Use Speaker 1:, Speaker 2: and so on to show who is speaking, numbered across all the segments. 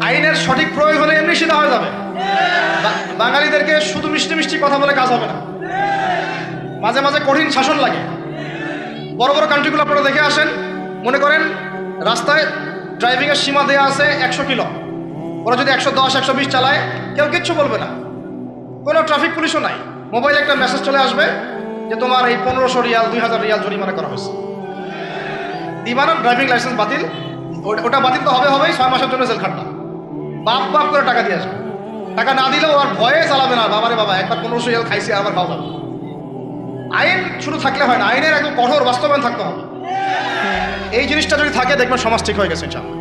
Speaker 1: আইনের সঠিক প্রয়োগ হলে এমনি সিধা হয়ে যাবে। বাঙালিদেরকে শুধু মিষ্টি মিষ্টি কথা বলে কাজ হবে না, মাঝে মাঝে কঠিন শাসন লাগে। বড় বড় কান্ট্রিগুলো আপনারা দেখে আসেন, মনে করেন রাস্তায় ড্রাইভিংয়ের সীমা দেওয়া আছে 100 কিলো, ওরা যদি 110 120 চালায় কেউ কিচ্ছু বলবে না, কোনো ট্রাফিক পুলিশও নাই। মোবাইলে একটা মেসেজ চলে আসবে যে তোমার এই 1500 রিয়াল 2000 রিয়াল জরিমানা করা হয়েছে। দিবানা ড্রাইভিং লাইসেন্স বাতিল, ওটা বাতিল তো হবেই, 6 মাসের জন্য জেল খাটনা। বাপ করে টাকা দিয়ে আসবে, টাকা না দিলেও আর ভয়ে চালাবে না, বাবারে বাবা একবার 1500 রিয়াল খাইছে আবার খাওয়া যাবে। আইন শুধু থাকলে হয় না, আইনের একদম কঠোর বাস্তবায়ন থাকতে হবে। এই জিনিসটা যদি থাকে দেখবেন সমাজ ঠিক হয়ে গেছে ইনশাআল্লাহ।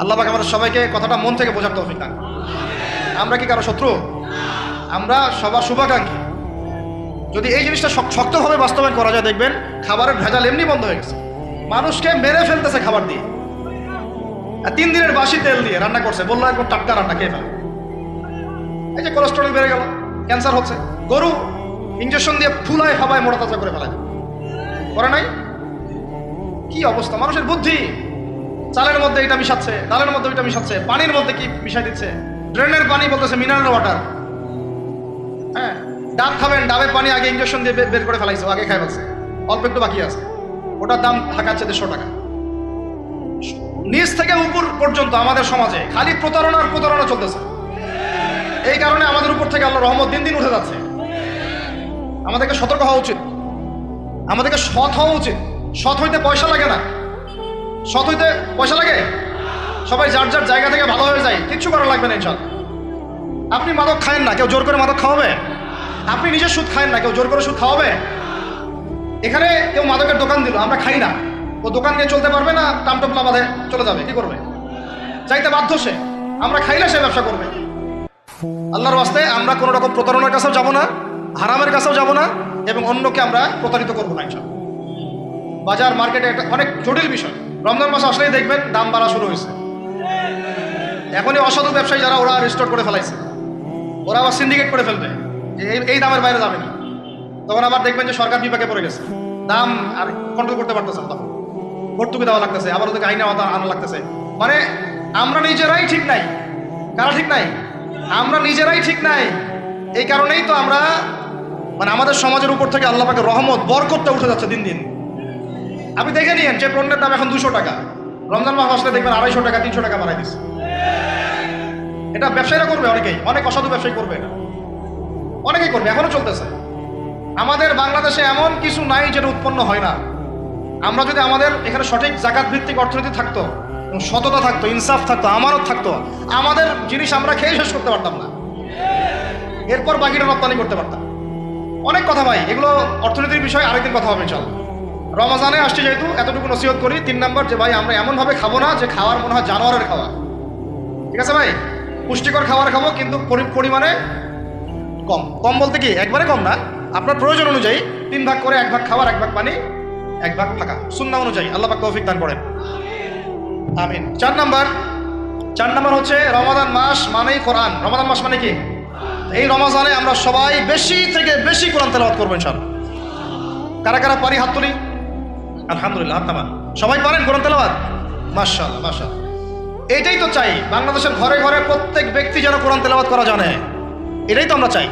Speaker 1: আল্লাহ পাক আমাদের সবাইকে কথাটা মন থেকে বোঝার তৌফিক দান। আমরা কি কারো শত্রু? আমরা সবার শুভাকাঙ্ক্ষী। যদি এই জিনিসটা শক্তভাবে বাস্তবায়ন করা যায় দেখবেন খাবারের ভেজাল এমনি বন্ধ হয়ে গেছে। মানুষকে মেরে ফেলতেছে খাবার দিয়ে, 3 দিনের বাসি তেল দিয়ে রান্না করছে, বললো একদম টাটকা রান্না খেয়ে ফেলে। এই যে কোলেস্টেরল বেড়ে গেল, ক্যান্সার হচ্ছে। গরু ইঞ্জেকশন দিয়ে ফুলায় ফাবায় মোটা তাজা করে ফেলায়, করে নাই? কি অবস্থা মানুষের বুদ্ধি! চালের মধ্যে এটা মিশাচ্ছে, ডালের মধ্যে ওইটা মিশাচ্ছে, পানির মধ্যে কি মিশাই দিচ্ছে, ড্রেনের পানি বলতেছে মিনারেল ওয়াটার। হ্যাঁ, ডাব খাবেন, ডাবের পানি আগে ইঞ্জেকশন দিয়ে বের করে ফেলাইছে, আগে খাই ফেলছে, অল্প একটু বাকি আছে, ওটার দাম ঢাকাচ্ছে 150 টাকা। নিচ থেকে উপর পর্যন্ত আমাদের সমাজে খালি প্রতারণা চলতেছে। এই কারণে আমাদের উপর থেকে আল্লাহর রহমত দিন দিন উঠে যাচ্ছে। আমাদেরকে সতর্ক হওয়া উচিত, আমাদেরকে সৎ হওয়া উচিত। সৎ হইতে পয়সা লাগে না, সৎ হইতে পয়সা লাগে? সবাই যার যার জায়গা থেকে ভালো হয়ে যায়, কিচ্ছু করা লাগবে না ইনশাআল্লাহ। আপনি মাদক খায়েন না, কেউ জোর করে মাদক খাওয়াবে? আপনি নিজে সুদ খায়েন না, কেউ জোর করে সুদ খাওয়াবে? এখানে কেউ মাদকের দোকান দিল, আমরা খাই না, ও দোকান নিয়ে চলতে পারবে না? টামটপলা বাঁধে চলে যাবে, কি করবে? চাইতে বাধ্য সে, আমরা খাইলে সে ব্যবসা করবে। আল্লাহর ওয়াস্তে আমরা কোনো রকম প্রতারণার কাছেও যাব না, হারামের কাছেও যাব না, এবং অন্যকে আমরা প্রতারিত করবো না ইনশাআল্লাহ। বাজার মার্কেটে একটা অনেক জটিল বিষয়। রমজান মাস আসলেই দেখবেন দাম বাড়া শুরু হয়েছে। এখনই অসাধু ব্যবসায়ী যারা, ওরা রেজিস্টার করে ফেলাইছে, ওরা আবার সিন্ডিকেট করে ফেলবে যে এই দামের বাইরে যাবে না। তখন আবার দেখবেন যে সরকার বিপাকে পড়ে গেছে, দাম আর কন্ট্রোল করতে পারতেছে না, তখন ভর্তুকি দেওয়া লাগতেছে, আবার ওদেরকে আইনে আনা লাগতেছে। মানে আমরা নিজেরাই ঠিক নাই। কারা ঠিক নাই? আমরা নিজেরাই ঠিক নাই। এই কারণেই তো আমরা মানে আমাদের সমাজের উপর থেকে আল্লাহ পাকের রহমত বরকতটা উঠে যাচ্ছে দিন দিন। আপনি দেখে নিয়েন যে পণ্যের দাম এখন 200 টাকা, রমজান মাস আসলে দেখবেন 250 টাকা 300 টাকা বাড়াই দিচ্ছে। এটা ব্যবসায়ীরা করবে, অনেক অসাধু ব্যবসায়ী করবে, এটা অনেকেই করবে, এখনো চলতেছে। আমাদের বাংলাদেশে এমন কিছু নাই যেটা উৎপন্ন হয় না। আমরা যদি আমাদের এখানে সঠিক জাকাত ভিত্তিক অর্থনীতি থাকতো, সততা থাকতো, ইনসাফ থাকতো, আমানত থাকতো, আমাদের জিনিস আমরা খেয়ে শেষ করতে পারতাম না, এরপর বাকিটা রপ্তানি করতে পারতাম। অনেক কথা ভাই, এগুলো অর্থনীতির বিষয়, আরেকদিন কথা হবে ইনশাআল্লাহ। রমজানে আসছে যেহেতু এতটুকু নসিহত করি। 3 নম্বর যে ভাই আমরা এমনভাবে খাবো না যে খাওয়ার মনে হয় জানোয়ারের খাওয়া। ঠিক আছে ভাই, পুষ্টিকর খাবার খাবো, কিন্তু পরিমাণে কম। কম বলতে কি একবারে কম না, আপনার প্রয়োজন অনুযায়ী 3 ভাগ করে, 1 ভাগ খাবার, 1 ভাগ পানি, 1 ভাগ ফাঁকা, সুন্নাহ অনুযায়ী। আল্লাহ পাক তৌফিক দান করেন, আমিন। 4 নম্বর হচ্ছে রমাদান মাস মানেই কোরআন। রমাদান মাস মানে কি? এই রমজানে আমরা সবাই বেশি থেকে বেশি কোরআন তেলাওয়াত করবো ইনশাআল্লাহ। কারা কারা পারি হাত তুলি? আলহামদুলিল্লাহ, হাত নামান। সবাই পারেন কোরআন তেলাওয়াত? মাশাআল্লাহ মাশাআল্লাহ। এইটাই তো চাই, বাংলাদেশের ঘরে ঘরে প্রত্যেক ব্যক্তি যেন কোরআন তেলাওয়াত করা জানে, এটাই তো আমরা চাই।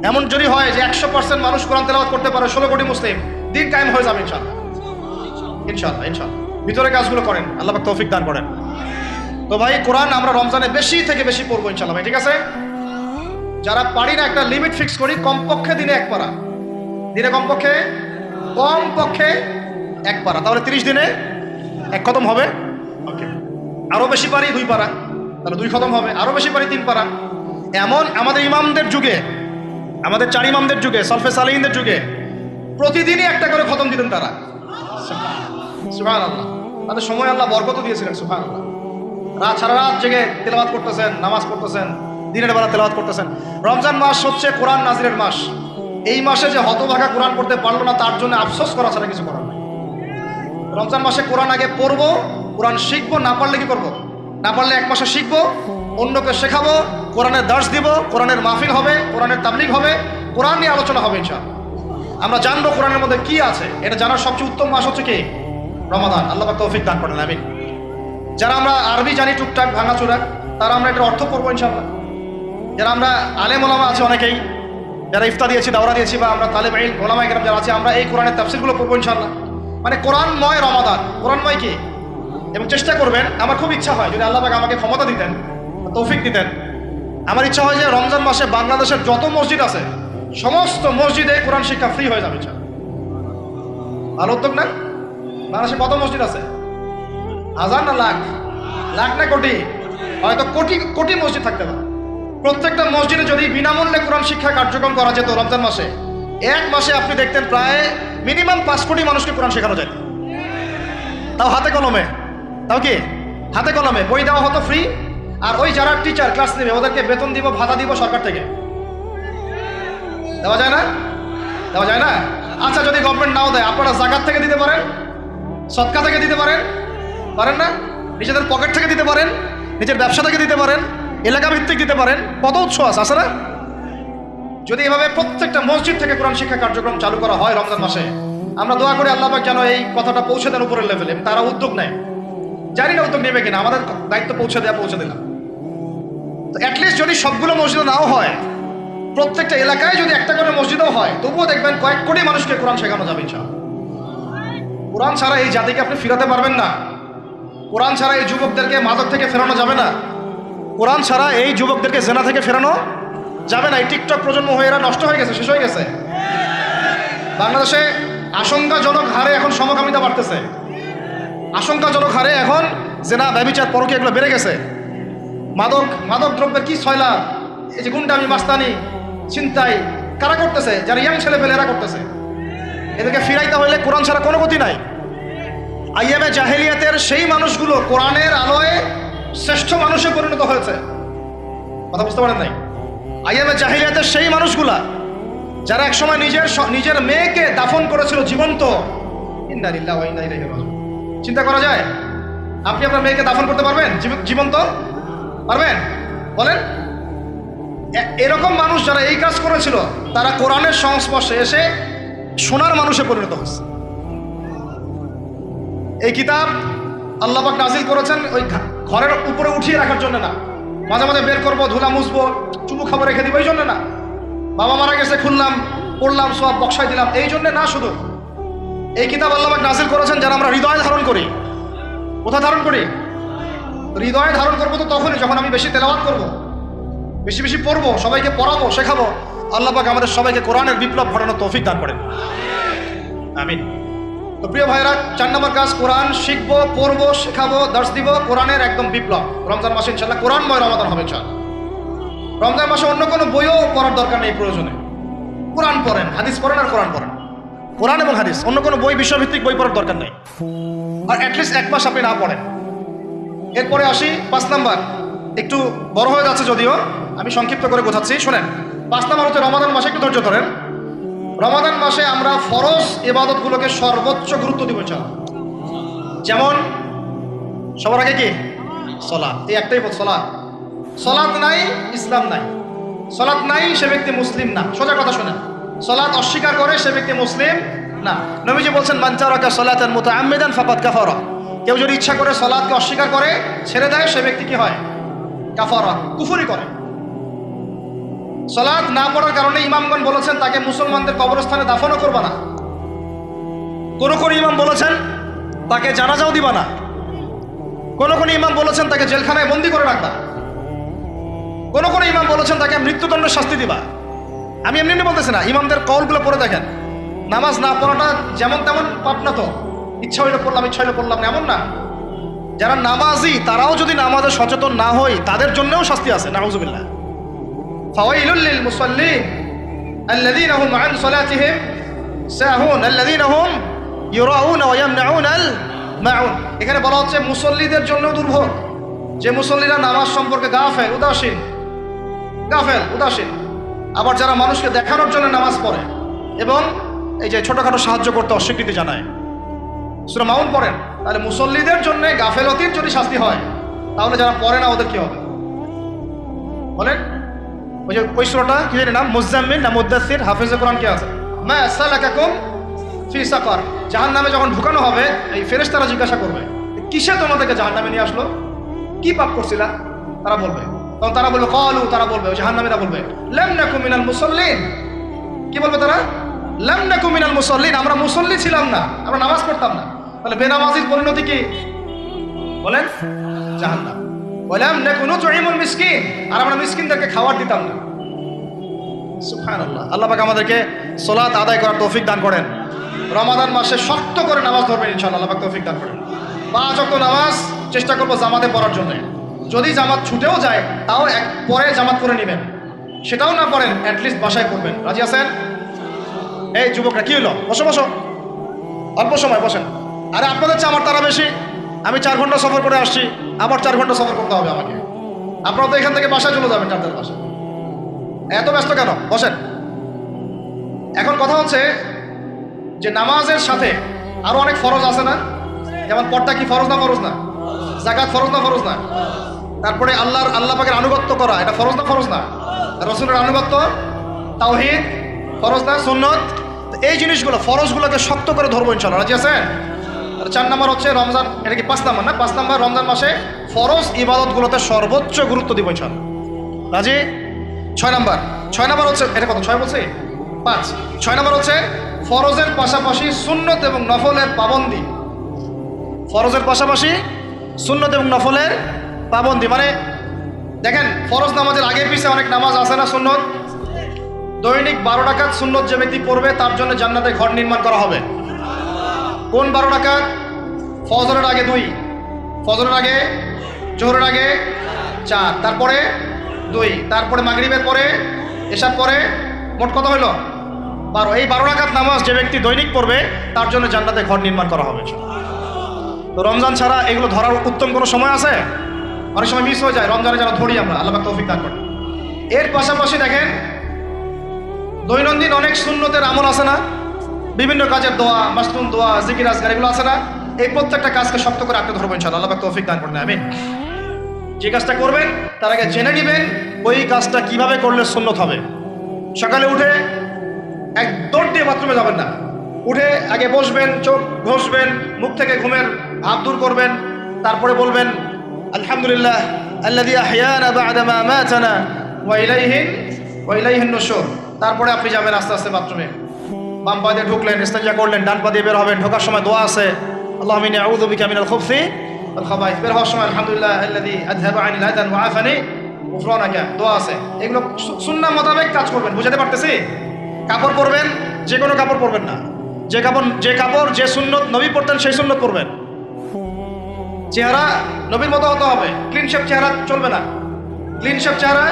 Speaker 1: এমন যদি হয় যে 100% মানুষ কোরআন তেলাওয়াত করতে পারে, 16 কোটি মুসলিম, দিন কায়েম হয়ে যাবে ইনশাআল্লাহ। ইনশাআল্লাহ ইনশাআল্লাহ। ভিতরে কাজগুলো করেন, আল্লাহ পাক তৌফিক দান করেন। তো ভাই কোরআন আমরা রমজানে বেশি থেকে বেশি পড়বো ইনশাআল্লাহ ভাই, ঠিক আছে? যারা পারি না একটা লিমিট ফিক্স করি, কমপক্ষে দিনে 1 পারা, দিনে কমপক্ষে 1 পারা, তাহলে 30 দিনে 1 খতম হবে। ওকে, আরো বেশি পারি 2 পারা, তাহলে 2 খতম হবে। আরো বেশি পারি 3 পারা। এমন আমাদের ইমামদের যুগে, আমাদের 4 ইমামদের যুগে, সলফে সালিহিনদের যুগে প্রতিদিনই 1টা করে খতম দিতেন তারা। সুবহানাল্লাহ, তাদের সময় আল্লাহ বরকত দিয়েছিলেন। সুবহানাল্লাহ, সারা রাত জেগে তেলাওয়াত করতেছেন, নামাজ পড়তেছেন, দিনের বেলা তেলাওয়াত করতেছেন। রমজান মাস হচ্ছে কোরআন নাজিলের মাস। এই মাসে যে হতভাগা কোরআন পড়তে পারলো না, তার জন্য আফসোস করা ছাড়া কিছু করার নাই। রমজান মাসে কোরআন আগে পড়বো, কোরআন শিখবো, না পারলে কি করবো? না পারলে 1 মাসে শিখবো, অন্যকে শেখাবো, কোরআনের দার্স দিব, কোরআনের মাহফিল হবে, কোরআনের তাবলীগ হবে, কোরআন নিয়ে আলোচনা হবে ইনশাআল্লাহ। আমরা জানবো কোরআনের মধ্যে কি আছে। এটা জানার সবচেয়ে উত্তম মাস হচ্ছে কি? রমাদান। আল্লাহ পাক তৌফিক দান করেন, আমিন। যারা আমরা আরবি জানি টুকটাক ভাঙাচোরা, তারা আমরা এটার অর্থ পড়বো ইনশাআল্লাহ। যারা আমরা আলেম ওলামা আছে অনেকেই, যারা ইফতা দিয়েছি, দাওরা দিয়েছি, বা আমরা তালেব ইলম ওলামা ইকরাম যারা আছে, আমরা এই কোরআনের তাফসীরগুলো পড়বো ইনশাআল্লাহ। মানে কোরআনময় রমাদান, কোরআনময় কি, এবং চেষ্টা করবেন। আমার খুব ইচ্ছা হয় যদি আল্লাহ পাক আমাকে ক্ষমতা দিতেন, তৌফিক দিতেন, আমার ইচ্ছা হয় যে রমজান মাসে বাংলাদেশের যত মসজিদ আছে সমস্ত মসজিদে কোরআন শিক্ষা ফ্রি হয়ে যাবে ইনশাআল্লাহ। ভালো উদ্যোগ না? বাংলাদেশে কত মসজিদ আছে? হাজার না লাখ? লাখ না কোটি? হয়তো কোটি কোটি মসজিদ থাকতে পারে। প্রত্যেকটা মসজিদে যদি বিনামূল্যে কোরআন শিক্ষা কার্যক্রম করা যেত রমজান মাসে, এক মাসে আপনি দেখতেন প্রায় মিনিমাম 5 কোটি মানুষকে কোরআন শেখানো যেত। তাও হাতে কলমে, তাও কি হাতে কলমে, বই দেওয়া হতো ফ্রি। আর ওই যারা টিচার ক্লাস নেবে ওদেরকে বেতন দিব, ভাতা দিব সরকার থেকে। দেওয়া যায় না? দেওয়া যায় না? আচ্ছা, যদি গভর্নমেন্ট নাও দেয়, আপনারা জাকাত থেকে দিতে পারেন, সদকা থেকে দিতে পারেন, পারেন না? নিজেদের পকেট থেকে দিতে পারেন, নিজের ব্যবসা থেকে দিতে পারেন, এলাকা ভিত্তিক দিতে পারেন। কত উৎস আছে না? যদি এভাবে প্রত্যেকটা মসজিদ থেকে কোরআন শিক্ষা কার্যক্রম চালু করা হয় রমজান মাসে, আমরা দোয়া করি আল্লাহ পাক যেন এই কথাটা পৌঁছে দেন উপরের লেভেলে। তারা উদ্যোগ নেয়, জানি না উদ্যোগ নেবে কিনা, আমাদের দায়িত্ব পৌঁছে দিলাম। তো অ্যাটলিস্ট যদি সবগুলো মসজিদে নাও হয়, প্রত্যেকটা এলাকায় যদি একটা করে মসজিদও হয়, তবুও দেখবেন কয়েক কোটি মানুষকে কোরআন শেখানো যাবে ইনশাআল্লাহ। কোরআন ছাড়া এই জাতিকে আপনি ফিরাতে পারবেন না। কোরআন ছাড়া এই যুবকদেরকে মাদক থেকে ফেরানো যাবে না। কোরআন ছাড়া এই যুবকদেরকে জেনা থেকে ফেরানো যাবে না। এই টিকটক প্রজন্ম হয়ে এরা নষ্ট হয়ে গেছে, শেষ হয়ে গেছে। বাংলাদেশে আশঙ্কাজনক হারে এখন সমকামিতা বাড়তেছে। আশঙ্কাজনক হারে এখন জেনা, ব্যভিচার, পরকীয়া এগুলো বেড়ে গেছে। মাদক দ্রব্যের কি ছয়লা, এই যে গুন্ডামি, মাস্তানি, ছিনতাই কারা করতেছে? যারা ইয়াং ছেলে পেলে এরা করতেছে। এদেরকে ফিরাইতে হইলে কোরআন ছাড়া কোনো গতি নাই। আইয়ামে জাহেলিয়াতের সেই মানুষগুলো কোরআনের আলোয় শ্রেষ্ঠ মানুষে পরিণত হয়েছে। কথা বুঝতে পারেন নাই? আইয়ামে জাহেলিয়াতের সেই মানুষগুলা যারা একসময় নিজের মেয়েকে দাফন করেছিল জীবন্ত। ইন্না লিল্লাহি ওয়া ইন্না ইলাইহি রাজিউন। চিন্তা করা যায়? আপনি আপনার মেয়েকে দাফন করতে পারবেন জীবন্ত? পারবেন? বলেন। এরকম মানুষ যারা এই কাজ করেছিল, তারা কোরআনের সংস্পর্শে এসে সোনার মানুষে পরিণত হয়েছে। এই কিতাব আল্লাহ পাক নাজিল করেছেন ওই ঘরের উপরে উঠিয়ে রাখার জন্য না, মাঝে মাঝে বের করবো, ধুলা মুছবো, চুমু খাবার রেখে দিব, এই জন্য না। বাবা মারা গেছে, খুললাম, পড়লাম, সব বক্সাই দিলাম, এই জন্য না। শুধু এই কিতাব আল্লাহ পাক নাজিল করেছেন যারা আমরা হৃদয়ে ধারণ করি। কোথায় ধারণ করি? হৃদয়ে ধারণ করবো তো তখনই যখন আমি বেশি তেলাওয়াত করবো, বেশি বেশি পড়বো, সবাইকে পড়াবো, শেখাবো। আল্লাহ পাক আমাদের সবাইকে কোরআনের বিপ্লব ঘটানোর তৌফিক দান করেন, আমিন। তো প্রিয় ভাইরা, 4 নম্বর কাজ, কোরআন শিখবো, পড়বো, শেখাবো, দর্শ দিব। কোরআনের একদম বিপ্লব রমজান মাসে ইনশাআল্লাহ কোরআনময় রমাদান হবে ইনশাআল্লাহ। রমজান মাসে অন্য কোনো বইও পড়ার দরকার নেই প্রয়োজনে। কোরআন পড়েন, হাদিস পড়েন আর কোরআন পড়েন। কোরআন এবং হাদিস, অন্য কোনো বই, বিষয়ভিত্তিক বই পড়ার দরকার নেই। আর অ্যাটলিস্ট 1 মাস আপনি না পড়েন। এরপরে আসি 5 নাম্বার, একটু বড় হয়ে যাচ্ছে যদিও, আমি সংক্ষিপ্ত করে বোঝাচ্ছি, শোনেন। 5 নাম্বার হচ্ছে রমাদান মাসে, একটু ধৈর্য ধরেন। রমাদান মাসে আমরা ফরজ ইবাদতগুলোকে সর্বোচ্চ গুরুত্ব দিব ইনশাআল্লাহ। যেমন সবার আগে কি? সালাত। এই একটাই পথ, সালাত। সালাত নাই, ইসলাম নাই। সালাত নাই, সে ব্যক্তি মুসলিম না। সোজা কথা শোনেন, সালাত অস্বীকার করে সে ব্যক্তি মুসলিম না। নবীজি বলছেন, মান তারাকা সালাতান মুতাআম্মিদান ফাকাদ কাফারা। কেউ যদি ইচ্ছা করে সালাতকে অস্বীকার করে, ছেড়ে দেয়, সে ব্যক্তি কি হয়? কাফারা, কুফরি করে। সালাত না পড়ার কারণে ইমামগণ বলেছেন তাকে মুসলমানদের কবরস্থানে দাফনও করবা না। কোন কোন ইমাম বলেছেন তাকে জানাজাও দিবা না। কোন কোন ইমাম বলেছেন তাকে জেলখানায় বন্দি করে রাখবা। কোন কোন ইমাম বলেছেন তাকে মৃত্যুদণ্ডের শাস্তি দিবা। আমি এমনি বলতেছি না, ইমামদের কওলগুলো পড়ে দেখেন। নামাজ না পড়াটা যেমন তেমন পাপ না তো, ইচ্ছা হইলে পড়লাম, ইচ্ছা হইলে পড়লাম না, এমন না। যারা নামাজি তারাও যদি নামাজে সচেতন না হয়, তাদের জন্যও শাস্তি আছে, নাউযুবিল্লাহ। ফাওয়াইলুল লিল মুসাল্লিন আল্লাযীনা হুম আন সালাতিহিম সাহুন আল্লাযীনা হুম ইউরাউনা ওয়া ইয়ামনাউনাল মাউন। এখানে বলা হচ্ছে মুসল্লিদের জন্য দুর্ভোগ, যে মুসল্লিরা নামাজ সম্পর্কে গাফেল, উদাসীন। আবার যারা মানুষকে দেখানোর জন্য নামাজ পড়ে এবং এই যে ছোটখাটো সাহায্য করতে অস্বীকৃতি জানায়। সূরা মাউন পড়েন, তাহলে মুসল্লিদের জন্য গাফেলতির যদি শাস্তি হয়, তাহলে যারা পড়ে না ওদের কি হবে বলেন? ওই যে ওই সূরাটা কি জানি নাম, মুজাম্মিল না মুদ্দাসসির, হাফেজে কোরআন কে আছে, মা সালাকাকুম ফি সাকার। জাহান্নামে যখন ঢুকানো হবে, এই ফেরেশতারা জিজ্ঞাসা করবে কিসে তোমাদেরকে জাহান্নামে নিয়ে আসলো? কি পাপ করছিলা? তারা বলবে, তখন তারা বলবে ক্বালু, তারা বলবে, ওই জাহান্নামীরা বলবে লাম নাকু মিনাল মুসাল্লিন। কি বলবে তারা? লাম নাকু মিনাল মুসাল্লিন, আমরা মুসল্লি ছিলাম না, আমরা নামাজ পড়তাম না। তাহলে বেনামাজির পরিণতি কি বলেন? জাহান্নাম। ওয়ালাম নাকু নুতঈমুল মিসকিন, আর আমরা মিসকিনদেরকে খাবার দিতাম না। সুবহানাল্লাহ। আল্লাহ পাক আমাদেরকে সালাত আদায় করার তৌফিক দান করেন। রমাদান মাসে শক্ত করে নামাজ ধরবেন ইনশাআল্লাহ, আল্লাহ পাক তৌফিক দান করেন। 5 ওয়াক্ত নামাজ চেষ্টা করবো জামাতে পড়ার জন্য। যদি জামাত ছুটেও যায় তাও পরে জামাত করে নেবেন, সেটাও না পড়েন অ্যাটলিস্ট বাসায় পড়বেন। রাজি আছেন? এই যুবকরা কি হলো? বসো বসো, অল্প সময় বসেন। আরে আপনাদের চেয়ে আমার তারা বেশি, আমি 4 ঘন্টা সফর করে আসছি, আবার 4 ঘন্টা সফর করতে হবে আমাকে। আপনারা তো এখান থেকে বাসায় চলে যাবেন 4টার বাসায়, এত ব্যস্ত কেন? বসেন। এখন কথা হচ্ছে যে নামাজের সাথে আরো অনেক ফরজ আছে না? যেমন পর্দা কি ফরজ না? ফরজ না? যাকাত ফরজ না? ফরজ না? তারপরে আল্লাহ পাকের আনুগত্য করা, এটা ফরজ না? ফরজ না? রাসূলের আনুগত্য, তাওহীদ ফরজ না? সুন্নত। এই জিনিসগুলো ফরজগুলোকে শক্ত করে ধরবো ইনশাআল্লাহ। রাজি আছেন? 4 নাম্বার হচ্ছে রমজান, এটা কি 5 নাম্বার না? 5 নাম্বার রমজান মাসে ফরজ ইবাদতগুলোতে সর্বোচ্চ গুরুত্ব দিব ইনশাআল্লাহ। রাজি? 6 নাম্বার হচ্ছে, এটা কত? 6 বলছি? 5। 6 নাম্বার হচ্ছে ফরজের পাশাপাশি সুন্নত এবং নফলের পাবন্দি। ফরজের পাশাপাশি সুন্নত এবং নফলের পাবন্দি মানে দেখেন, ফরজ নামাজের আগে পিছিয়ে অনেক নামাজ আছে না সুন্নত? দৈনিক 12 রাকাত সুন্নত যে ব্যক্তি পড়বে তার জন্য জান্নাতে ঘর নির্মাণ করা হবে। কোন 12 রাকাত? ফজরের আগে 2, ফজরের আগে, জোহরের আগে 4, তারপরে 2, তারপরে মাগরিবের পরে, এশার পরে, মোট কত হইল? 12। এই 12 রাকাত নামাজ যে ব্যক্তি দৈনিক পড়বে তার জন্য জান্নাতে ঘর নির্মাণ করা হবে। তো রমজান ছাড়া এগুলো ধরার উত্তম কোনো সময় আছে? অনেক সময় মিস হয়ে যায়, রমজানে যেন ধরি আমরা, আল্লাহ পাক তৌফিক দান করেন। এর পাশাপাশি দেখেন দৈনন্দিন অনেক সুন্নতের আমল আছে না? বিভিন্ন কাজের দোয়া, মাসনুন দোয়া, জিকির আজকার, এগুলো আছে না? এই প্রত্যেকটা কাজকে শক্ত করে আঁকড়ে ধরবেন ইনশাআল্লাহ, আল্লাহ পাক তৌফিক দান করেন। আমিন। যে কাজটা করবেন তার আগে জেনে নেবেন ওই কাজটা কিভাবে করলে সুন্নত হবে। সকালে উঠে এক দৌড় দিয়ে বাথরুমে যাবেন না, উঠে আগে বসবেন, চোখ ঘষবেন, মুখ থেকে ঘুমের ভাব দূর করবেন, তারপরে বলবেন আলহামদুলিল্লাহ আল্লাযী আহইয়ানা বা'দা মা আমাতানা ওয়া ইলাইহিন নুশুর। তারপরে আপনি যাবেন আস্তে আস্তে বাথরুমে, বাম পা দিয়ে ঢুকলেন, ইস্তেঞ্জা করলেন, ডান পা দিয়ে বের হবেন। ঢোকার সময় দোয়া আছে, আল্লাহুম্মা ইন্নী আউযু বিকা মিনাল খুবসি ওয়াল খাবাইস। বের হওয়ার সময় আলহামদুলিল্লাহ আল্লাযী আযহাবা আনিল আযান ওয়া আফানি গুফরানাকা, দোয়া আছে। এগুলো সুন্নাহ মোতাবেক কাজ করবেন। বুঝাতে পারতেছি? কাপড় পরবেন, যে কোনো কাপড় পরবেন না, যে কাপড় যে সুন্নত নবী পরতেন সেই সুন্নত পরবেন। চেহারা নবীর মতো হতে হবে, ক্লিন শেপ চেহারা চলবে না, ক্লিন শেপ চেহারা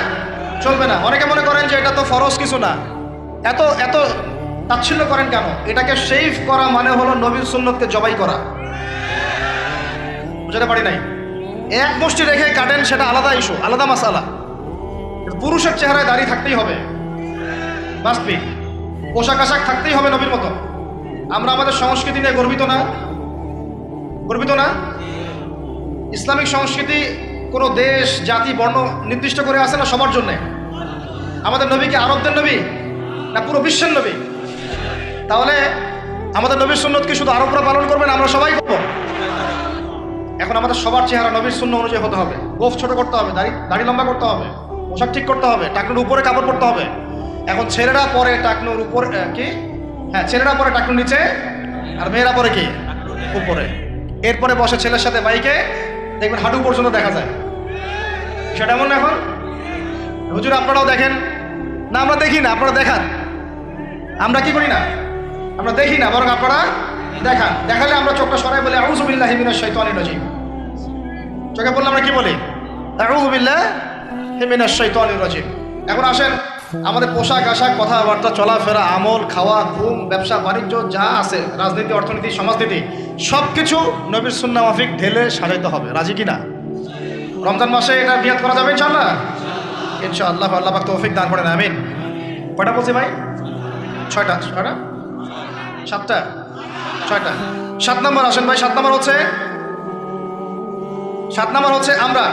Speaker 1: চলবে না। অনেকে মনে করেন যে এটা তো ফরজ কিছু না, এত তাচ্ছিল্য করেন কেন? এটাকে শেভ করা মানে হলো নবীর সুন্নতকে জবাই করা। বুঝাতে পারি নাই? এক মুষ্টি রেখে কাটেন, সেটা আলাদা ইস্যু, আলাদা মাসালা। পুরুষের চেহারায় দাড়ি থাকতেই হবে, মাস্ট বি। পোশাক আশাক থাকতেই হবে নবীর মতো। আমরা আমাদের সংস্কৃতি নিয়ে গর্বিত না? গর্বিত না? ইসলামিক সংস্কৃতি কোনো দেশ, জাতি, বর্ণ নির্দিষ্ট করে আছে না সবার জন্যে? আমাদের নবী কি আরবদের নবী না পুরো বিশ্বের নবী? তাহলে আমাদের নবীর সুন্নত কি শুধু আরবরা পালন করবেন, আমরা সবাই করব? এখন আমাদের সবার চেহারা নবীর সুন্নাহ অনুযায়ী হতে হবে। গোফ ছোট করতে হবে, দাড়ি লম্বা করতে হবে, পোশাক ঠিক করতে হবে, টাকনুর উপরে কাপড় পরতে হবে। এখন ছেলেরা পরে টাকনুর উপরে কি, হ্যাঁ ছেলেরা পরে টাকনুর নিচে, আর মেয়েরা পরে কি উপরে। এরপরে বসে ছেলের সাথে বাইকে, দেখবেন হাঁটু পর্যন্ত দেখা যায়। সেটা এমন এখন? হুজুর আপনারাও দেখেন না? আমরা দেখি না, আপনারা দেখান। আমরা কি করি না? আমরা দেখি না, বরং আপনারা দেখান। দেখালে আমরা চোখটা সরাই বলি আউযু বিল্লাহি মিনাশ শাইতানির রাজিম। চোখে বললে আমরা কি বলি? আউযু বিল্লাহি মিনাশ শাইতানির রাজিম। এখন আসেন, আমাদের পোশাক আশাক, কথাবার্তা, চলাফেরা, আমল, খাওয়া, ঘুম, ব্যবসা বাণিজ্য যা আছে, রাজনীতি, অর্থনীতি, সমাজনীতি, সব কিছু নবীর সুন্নাহ মাফিক ঢেলে সাজাইতে হবে। রাজি কিনা? রমজান মাসে এটা নিয়াত করা যাবে ইনশাআল্লাহ? ইনশাআল্লাহ, আল্লাহ পাক তৌফিক দান করেন। আমিন। কয়টা বলছি ভাই? 6টা? 7টা? 6টা। 7 নম্বর আসেন ভাই। 7 নম্বর হচ্ছে আমরা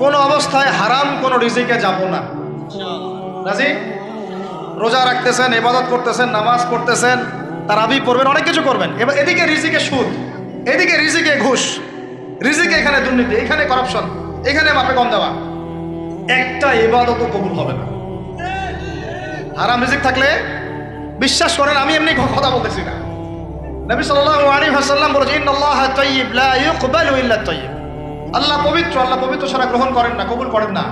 Speaker 1: কোনো অবস্থায় হারাম কোনো রিজিকে যাব না। রাজি? রোজা রাখতেছেন, ইবাদত করতেছেন, নামাজ পড়তেছেন, তারাবি পড়বেন, অনেক কিছু করবেন, এবার এদিকে রিজিকে সুদ, এদিকে রিজিকে ঘুষ, রিজিকে এখানে দুর্নীতি, এখানে কারাপশন, এখানে মাপে কম দেওয়া, একটা ইবাদতও কবুল হবে না। হারাম রিজিক থাকলে বিশ্বাস করেন, আমি এমনি কথা বলতেছি না, নবী সাল্লাল্লাহু আলাইহি ওয়াসাল্লাম বলেছেন ইন্নাল্লাহা তাইয়্যিব লা ইউকবালু ইল্লা তাইয়্যিব। আল্লাহ পবিত্র, আল্লাহ পবিত্র ছাড়া গ্রহণ করেন না, কবুল করেন না।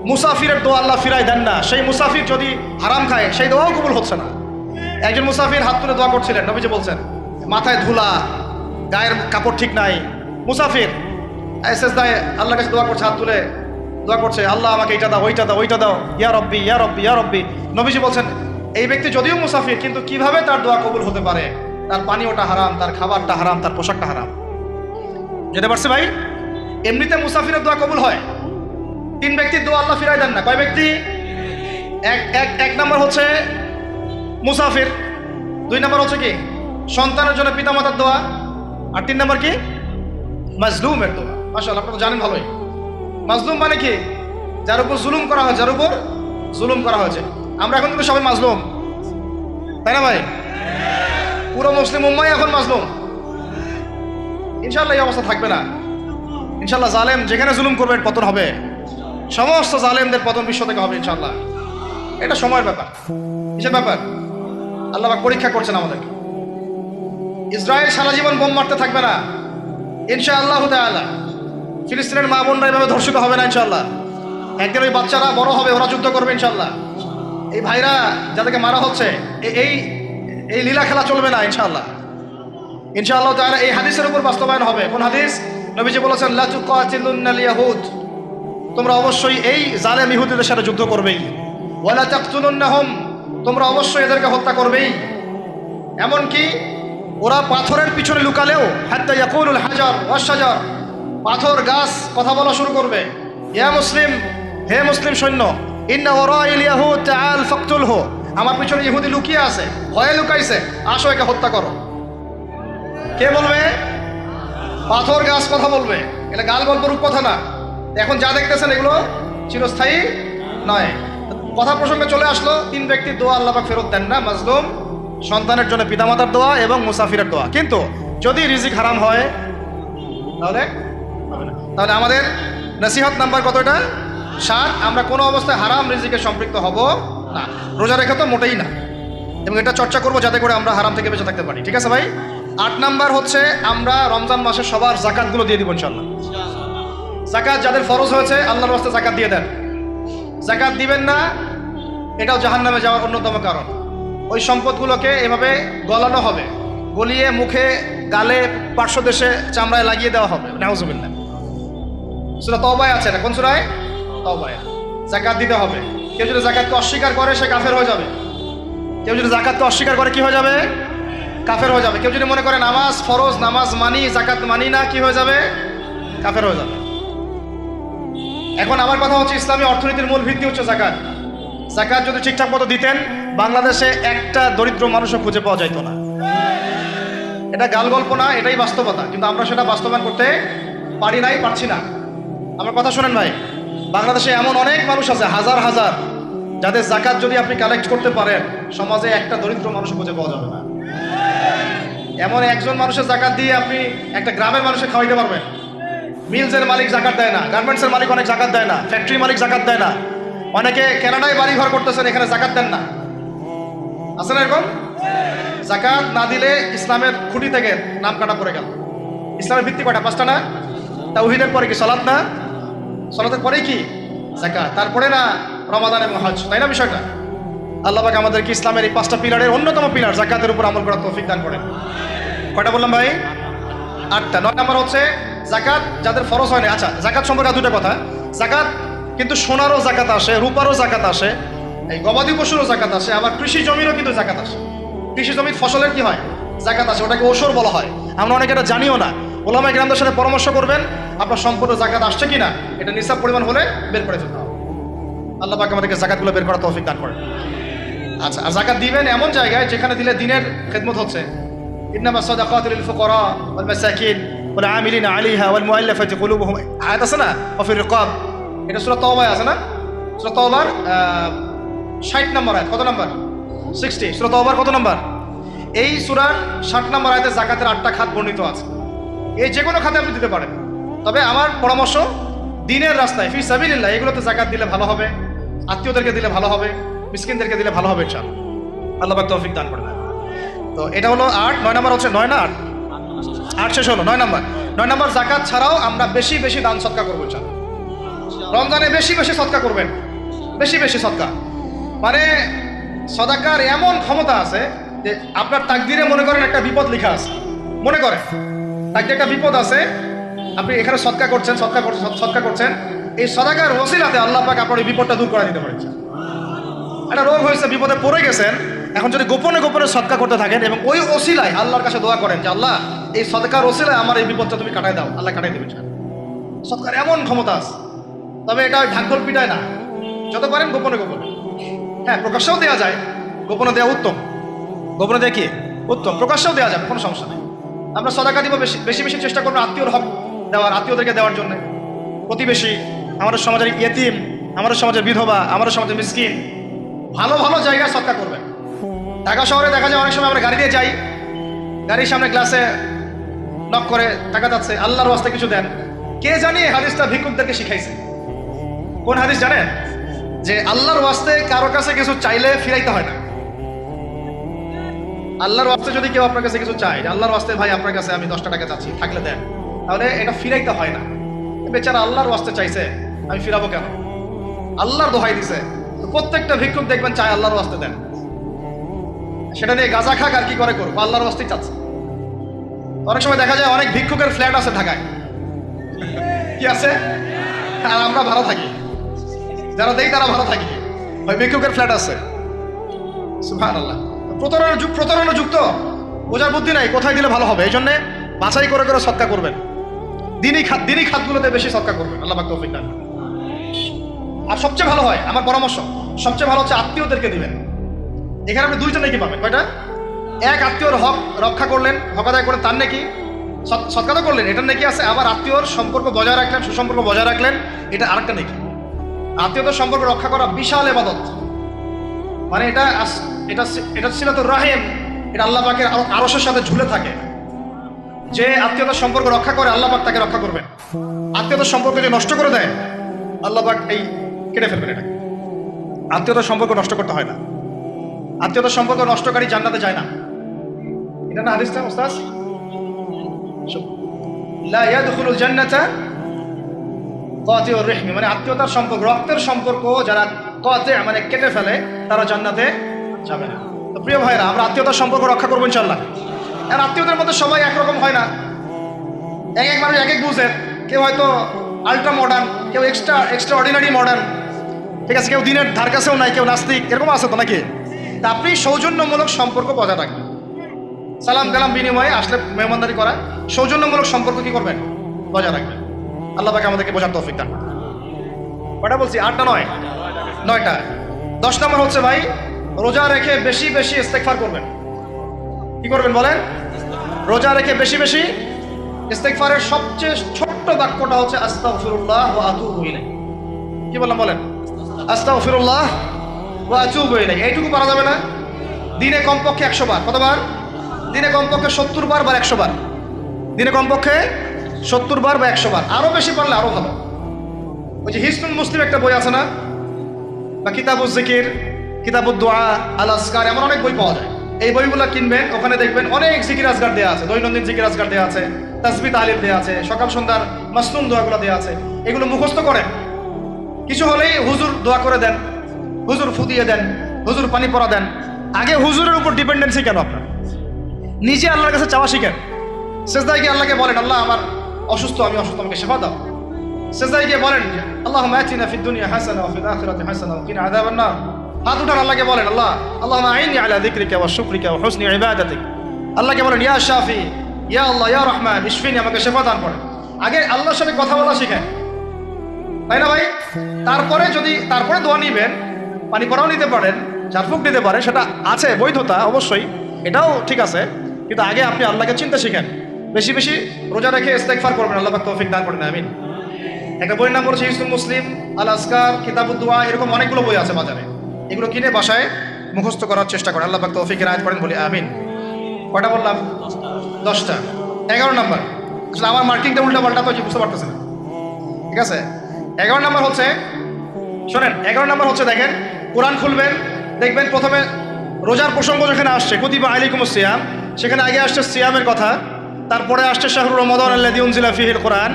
Speaker 1: মুসাফিরের দোয়া আল্লাহ ফিরাই দেন না, সেই মুসাফির যদি হারাম খায় সেই দোয়াও কবুল হচ্ছে না। একজন মুসাফির হাত তুলে দোয়া করছিলেন, নবীজি বলছেন মাথায় ধুলা, গায়ের কাপড় ঠিক নাই, মুসাফির সেজদায় আল্লাহর কাছে দোয়া করছে, হাত তুলে দোয়া করছে, আল্লাহ আমাকে এইটা দাও, ওইটা দাও, ওইটা দাও, ইয়া রব্বি ইয়া রব্বি ইয়া রব্বি। নবীজি বলছেন এই ব্যক্তি যদিও মুসাফির কিন্তু কিভাবে তার দোয়া কবুল হতে পারে? তার পানীয়টা হারাম, তার খাবারটা হারাম, তার পোশাকটা হারাম। যেতে পারছে ভাই? এমনিতে মুসাফিরের দোয়া কবুল হয়, তিন ব্যক্তির দোয়া আল্লাহ ফিরাই দেন না। কয় ব্যক্তি? এক নম্বর হচ্ছে মুসাফির, দুই নম্বর হচ্ছে কি সন্তানের জন্য পিতামাতার দোয়া, আর তিন নম্বর কি মাজলুমের দোয়া। মাশাআল্লাহ, আপনারা তো জানেন ভালোই। মাজলুম মানে কি? যার উপর জুলুম করা হয়, যার উপর জুলুম করা হয়েছে। আমরা এখন কিন্তু সবাই মাজলুম, তাই না ভাই? পুরো মুসলিম উম্মাই এখন মাজলুম। ইনশাআল্লাহ এই অবস্থা থাকবে না। ইনশাআল্লাহ জালেম যেখানে জুলুম করবে পতন হবে, সমস্ত জালেমদের পতন বিশ্ব থেকে হবে ইনশাআল্লাহ। এটা সময়ের ব্যাপার, কিসের ব্যাপার? আল্লাহ পাক পরীক্ষা করছেন আমাদেরকে। ইসরায়েল সারা জীবন বোম মারতে থাকবে না ইনশাআল্লাহ তাআলা। ফিলিস্তিনের মা বোনরা এভাবে ধর্ষিত হবে না ইনশাআল্লাহ। একদিন ওই বাচ্চারা বড় হবে, ওরা যুদ্ধ করবে ইনশাআল্লাহ। এই ভাইরা যাদেরকে মারা হচ্ছে, এই এই লীলা খেলা চলবে না ইনশাআল্লাহ। ইনশাআল্লাহ তাআলা এই হাদিসের উপর বাস্তবায়ন হবে। কোন হাদিস? নবীজি বলেছেন লা তুকাতিলুনাল ইয়াহুদ, তোমরা অবশ্যই এই জালেম ইহুদিদের সাথে যুদ্ধ করবেই। ওয়ালা তাকতুলুনহুম, তোমরা অবশ্যই এদেরকে হত্যা করবেই। এমনকি ওরা পাথরের পিছনে লুকালেও হাত্তা ইয়াকুলুল হাজার ওয়াশ শাজার, পাথর গাছ কথা বলা শুরু করবে। ইয়া মুসলিম, হে মুসলিম সৈন্য, ইন্না ওয়ারাইল ইয়াহুদ তাআল ফাকতুলহু, আমার পিছনে ইহুদি লুকিয়ে আছে, ভয়ে লুকাইছে, আসো একে হত্যা করো। কে বলবে? পাথর গাছ কথা বলবে। এটা গাল গল্প রূপ কথা না। এখন যা দেখতেছেন এগুলো চিরস্থায়ী নয়। কথা প্রসঙ্গে চলে আসলো, তিন ব্যক্তির দোয়া আল্লাহ পাক ফেরত দেন না, মাজলুম, সন্তানের জন্য পিতামাতার দোয়া এবং মুসাফিরের দোয়া। কিন্তু যদি রিজিক হারাম হয় তাহলে হবে না। তাহলে আমাদের নসিহত নাম্বার কতটা? 7। আমরা কোনো অবস্থায় হারাম রিজিকে সম্পৃক্ত হব না। রোজা রেখে তো মোটেই না, এবং এটা চর্চা করবো যাতে করে আমরা হারাম থেকে বেঁচে থাকতে পারি। ঠিক আছে ভাই? 8 নাম্বার হচ্ছে আমরা রমজান মাসে সবার জাকাতগুলো দিয়ে দিব ইনশাআল্লাহ। জাকাত যাদের ফরজ হয়েছে আল্লাহর রাস্তায় জাকাত দিয়ে দেন। জাকাত দিবেন না, এটাও জাহান্নামে যাওয়ার অন্যতম কারণ। ওই সম্পদগুলোকে এভাবে গলানো হবে, গলিয়ে মুখে, গালে, পার্শ্বদেশে, চামড়ায় লাগিয়ে দেওয়া হবে। নাউজুবিল্লাহ। সূরা তাওবায় আছে, এটা কোন সূরায়? তাওবায়। জাকাত দিতে হবে। কেউ যদি জাকাতকে অস্বীকার করে সে কাফের হয়ে যাবে। কেউ যদি জাকাতকে অস্বীকার করে কি হয়ে যাবে? কাফের হয়ে যাবে। কেউ যদি মনে করে নামাজ ফরজ, নামাজ মানি, জাকাত মানি না, কি হয়ে যাবে? কাফের হয়ে যাবে। এখন আমার কথা হচ্ছে, ইসলামী অর্থনীতির মূল ভিত্তি হচ্ছে জাকাত। জাকাত যদি ঠিকঠাক মতো দিতেন, বাংলাদেশে একটা দরিদ্র মানুষও খুঁজে পাওয়া যাইত না। এটা গাল গল্প না, এটাই বাস্তবতা। কিন্তু আমরা সেটা বাস্তবায়ন করতে পারি নাই, পারছি না। আমার কথা শোনেন ভাই, বাংলাদেশে এমন অনেক মানুষ আছে, হাজার হাজার, যাদের জাকাত যদি আপনি কালেক্ট করতে পারেন, সমাজে একটা দরিদ্র মানুষ খুঁজে পাওয়া যাবে না। এমন একজন মানুষের জাকাত দিয়ে আপনি একটা গ্রামের মানুষকে খাওয়াইতে পারবেন। মিলসের মালিক জাকাত দেয় না, গার্মেন্টসের মালিক অনেক জাকাত দেয় না, ফ্যাক্টরি মালিক জাকাত দেয় না, অনেকে কানাডায় বাড়ি ঘর করতেছেন, এখানে জাকাত দেন না। আছে না এরকম? জাকাত না দিলে ইসলামের খুঁটি থেকে নাম কাটা পড়ে গেল। ইসলামের ভিত্তি কয়টা? 5টা না? তাওহীদের পরে কি সালাত না? সালাতের পরে কি? জাকাত। তারপরে না রমাদান এবং হজ, তাই না বিষয়টা? আল্লাহ পাক আমাদেরকে ইসলামের এই 5টা পিলারের অন্যতম পিলার জাকাতের উপর আমল করার তৌফিক দান করেন। কয়টা বললাম ভাই? 8টা। 9 নম্বর হচ্ছে জাকাত যাদের ফরজ হয় না। আচ্ছা, জাকাত সম্পর্কে 2টা কথা। জাকাত কিন্তু সোনারও জাকাত আসে, রূপারও জাকাত আসে, এই গবাদি পশুরও জাকাত আসে, আবার কৃষি জমিরও কিন্তু জাকাত আসে। কৃষি জমির ফসলের কি হয়? জাকাত আসে, ওটাকে ওসর বলা হয়। আমরা অনেকে এটা জানিও না। ওলামায়ে কেরামদের সাথে পরামর্শ করবেন, আপনার সম্পূর্ণ জাকাত আসছে কিনা, এটা নিসাব পরিমাণ হলে বের করে ফেলতে হবে। আল্লাহ পাক আমাদেরকে জাকাতগুলো বের করার তৌফিক দান করেন। আচ্ছা, আর জাকাত দিবেন এমন জায়গায় যেখানে দিলে দিনের খেদমত হচ্ছে। ইন্নামা সাদাকাতু লিল ফুকারা ওয়াল মাসাকিন ওয়াল আমিলিনা আলাইহা ওয়াল মুআল্লাফাতি কুলুবুহুম, আয়াত আছে না? ওয়া ফির রিকাব, এটা সূরা তাওবায় আছে না? সূরা তাওবার 60 নম্বর আয়াত। কত নম্বর? 60। সূরা তাওবার কত নম্বর? এই সূরার 60 নম্বর আয়াতে জাকাতের 8টা খাত বর্ণিত আছে। এই যে কোনো খাতে আপনি দিতে পারেন, তবে আমার পরামর্শ দিনের রাস্তায় ফি সাবিলিল্লাহ এগুলোতে যাকাত দিলে ভালো হবে, আত্মীয়দেরকে দিলে ভালো হবে, মিসকিনদেরকে দিলে ভালো হবে ইনশাআল্লাহ। আল্লাহ পাক তৌফিক দান করবেন। তো এটা হলো 8। 9 নম্বর হচ্ছে 9 না 8? 8 শেষ হলো। 9 নম্বর, 9 নম্বর যাকাত ছাড়াও আমরা বেশি বেশি দান সদকা করবো ইনশাআল্লাহ। রমজানে বেশি বেশি সদকা করবেন, বেশি বেশি সদকা। মানে সদাকার এমন ক্ষমতা আছে যে আপনার তাকদিরে মনে করেন একটা বিপদ লেখা আছে, মনে করেন তাকদিরে একটা বিপদ আছে, আপনি এখানে সদকা করছেন, সদকা করছেন, এই সদাকার ওসিলাতে আল্লাহ পাক আপনার এই বিপদটা দূর করে দিতে পারেন। একটা রোগ হয়েছে, বিপদে পড়ে গেছেন, এখন যদি গোপনে গোপনে সদকা করতে থাকেন এবং ওই ওসিলায় আল্লাহর কাছে দোয়া করেন যে আল্লাহ এই সদকার ওসিলায় আমার এই বিপদটা তুমি কাটাই দাও, আল্লাহ কাটাই দেবে। সদকার এমন ক্ষমতা আছে, তবে এটা ঢাকঢোল পিটায় না, যত পারেন গোপনে গোপনে। হ্যাঁ, প্রকাশ্যেও দেওয়া যায়, গোপনে দেওয়া উত্তম। গোপনে দেওয়া কি উত্তম, প্রকাশ্যেও দেওয়া যাবে, কোনো সমস্যা নেই। আমরা সদাকা দিব বেশি বেশি চেষ্টা করবো আত্মীয়র হক দেওয়ার, আত্মীয়দেরকে দেওয়ার জন্য। প্রতিবেশী, আমাদের সমাজের ইয়েতিম, আমাদের সমাজের বিধবা, আমাদের সমাজের মিসকিন, ভালো ভালো জায়গায় সদকা করবেন। ঢাকা শহরে দেখা যায় অনেক সময় আমরা গাড়ি দিয়ে যাই, গাড়ির সামনে গ্লাসে নক করে টাকা যাচ্ছে, আল্লাহর ওয়াস্তে কিছু দেন। কে জানি এই হাদিসটা ভিক্ষুকদেরকে শিখাইছে। কোন হাদিস জানেন? যে আল্লাহর ওয়াস্তে কারো কাছে কিছু চাইলে ফিরাইতে হয় না। আল্লাহর ওয়াস্তে যদি কেউ আপনার কাছে কিছু চায়, আল্লাহর ওয়াস্তে ভাই আপনার কাছে আমি 10টা টাকা চাচ্ছি, থাকলে দেন, তাহলে এটা ফিরাইতে হয় না। বেচারা আল্লাহর ওয়াস্তে চাইছে, আমি ফিরাবো কেন? আল্লাহর দোহাই দিছে। প্রত্যেকটা ভিক্ষুক দেখবেন চায় আল্লাহর ওয়াস্তে দেন, সেটা নিয়ে গাঁজা খাক আর কি করে করবো, আল্লাহর ওয়াস্তেই চাচ্ছে। অনেক সময় দেখা যায় অনেক ভিক্ষুকের ফ্ল্যাট আছে ঢাকায়, কি আছে, আর আমরা ভালো থাকি, যারা দেই তারা ভালো থাকি, ওই ভিক্ষুকের ফ্ল্যাট আছে। সুবহানাল্লাহ। প্রতারণা যুক্ত, বোঝার বুদ্ধি নাই কোথায় দিলে ভালো হবে। এই জন্য বাছাই করে করে সদকা করবেন, দিনই খাতগুলোতে বেশি সদকা করবেন। আল্লাহ পাক তৌফিক দান। আর সবচেয়ে ভালো হয়, আমার পরামর্শ, সবচেয়ে ভালো হচ্ছে আত্মীয়দেরকে দিবেন। এখানে আপনি 2টা নাকি পাবেন। কয়টা? এক, আত্মীয়র হক রক্ষা করলেন, হক আদায় করলেন, তার নাকি সদকা তো করলেন, এটার নাকি আছে। আবার আত্মীয়র সম্পর্ক বজায় রাখলেন, সুসম্পর্ক বজায় রাখলেন, এটা আরেকটা নাকি। আত্মীয়তার সম্পর্ক রক্ষা করা বিশাল ইবাদত। মানে এটা সিলাতুর রাহিম, এটা আল্লাহ পাকের আরশের সাথে ঝুলে থাকে। যে আত্মীয়তার সম্পর্ক রক্ষা করে আল্লাহ পাক তাকে রক্ষা করবেন। আত্মীয়তার সম্পর্ক যে নষ্ট করে দেয় আল্লাহ পাক এই কেটে ফেলবেন। এটা আত্মীয়তার সম্পর্ক নষ্ট করতে হয় না। আত্মীয়তার সম্পর্ক নষ্টকারী জান্নাতে যায় না। এটা না হাদিসটা ওস্তাদ? লা ইয়াদখুলুল জান্নাতা কাতিউর রহিম, মানে আত্মীয়তার সম্পর্ক, রক্তের সম্পর্ক যারা কাতি মানে কেটে ফেলে তারা জান্নাতে যাবে না। তো প্রিয় ভাইরা, আমরা আত্মীয়তার সম্পর্ক রক্ষা করবো ইনশাআল্লাহ। আর আত্মীয়দের মধ্যে সবাই একরকম হয় না, এক এক মানুষ এক এক বুঝের। কেউ হয়তো আল্ট্রা মডার্ন, কেউ এক্সট্রা অর্ডিনারি মডার্ন, ঠিক আছে, কেউ দিনের ধার কাছেও নাই, কেউ নাস্তিক, এরকম আছে তো নাকি? তা আপনি সৌজন্যমূলক সম্পর্ক বজায় রাখবেন। সালাম কালাম বিনিময়ে আসলে মেহমানদারি করা, সৌজন্যমূলক সম্পর্ক কি করবেন? বজায় রাখবেন। আল্লাহ পাক আমাদেরকে বোঝার তৌফিক দান। কয়টা বলছি? 8টা 9টা। 10 নম্বর হচ্ছে ভাই, রোজা রেখে বেশি বেশি ইস্তেগফার করবেন। কি করবেন বলেন? রোজা রেখে বেশি বেশি ইস্তেগফারের সবচেয়ে ছোট্ট বাক্যটা হচ্ছে আস্তাগফিরুল্লাহ ওয়া আতুবু ইলাইহি। কি বললাম বলেন? আস্তাগফিরুল্লাহ ওয়া আতুবু ইলাইহি। এইটুকু পারা যাবে না? দিনে কমপক্ষে 100 বার। কতবার? দিনে কমপক্ষে 70 বার বা 100 বার। দিনে কমপক্ষে 70 বার বা 100 বার। আরো বেশি পারলে আরো ভালো। ওই যে হিসনুল মুসলিম একটা বই আছে না, বা কিতাবুজ জিকির, কিতাবুদ দোয়া, আল আসকার, এমন অনেক বই পাওয়া যায়। এই বইগুলো কিনবেন, ওখানে দেখবেন অনেক জিকির আজগার দেওয়া আছে, দৈনন্দিন জিকির আজগার দেওয়া আছে, তাসবিহ তাহলিল দেওয়া আছে, সকাল সন্ধ্যার মাসনুন দোয়াগুলো দেওয়া আছে। এগুলো মুখস্থ করেন। কিছু হলেই হুজুর দোয়া করে দেন, হুজুর ফু দিয়ে দেন, হুজুর পানি পরা দেন। আগে হুজুরের উপর ডিপেন্ডেন্সি কেন আপনার? নিজে আল্লাহর কাছে চাওয়া শিখেন। সেজদায় গিয়ে আল্লাহকে বলেন, আল্লাহ আমার অসুস্থ, আমি অসুস্থ, আমাকে শেফা দাও। সেজদায় গিয়ে বলেন, আল্লাহুম্মা আতিনা ফিদ দুনিয়া হাসানাহ ওয়া ফিল আখিরাতি হাসানাহ ওয়া কিনা আযাবান নার। হাত উঠান, আল্লাহকে বলেন, আল্লাহুম্মা আইনি আলা যিকরিকা ওয়া শুকরিকা ওয়া হুসনি ইবাদাতিক। আল্লাহকে বলেন, ইয়া শাফি, ইয়া আল্লাহ, ইয়া রহমান, ইশফিনি, আমাকে শেফা দান করেন। আগে আল্লাহর সাথে কথা বলা শিখেন, তাই না ভাই? তারপরে দোয়া নিবেন, পানি পরাও নিতে পারেন, ঝাড়ফুঁক নিতে পারেন, সেটা আছে বৈধতা অবশ্যই, এটাও ঠিক আছে। কিন্তু আগে আপনি আল্লাহকে চিন্তা শিখেন। বেশি বেশি রোজা রেখে ইস্তেগফার করবেন। আল্লাহ পাক তৌফিক দান করেন, আমিন। একটা বইয়ের নাম হচ্ছে হিসনুল মুসলিম, আল আসকার, কিতাবুদ দোয়া, এরকম অনেকগুলো বই আছে বাজারে। এগুলো কিনে বাসায় মুখস্থ করার চেষ্টা করেন। আল্লাহ পাক তৌফিকের আয়াত করেন, বলি আমিন। কয়টা বললাম? 10টা। 11 নম্বর, আসলে আমার মার্কিংটা উল্টা পাল্টা তো বুঝতে পারতেছে না। ঠিক আছে, 11 নম্বর হচ্ছে, শোনেন, 11 নম্বর হচ্ছে, দেখেন কোরআন খুলবেন, দেখবেন প্রথমে রোজার প্রসঙ্গ যেখানে আসছে কুতিবা আলাইকুমুস সিয়াম, সেখানে আগে আসছে সিয়ামের কথা, তারপরে আসছে শাহরুর রমাদান আল্লাযী উনজিলা ফীহিল কোরআন,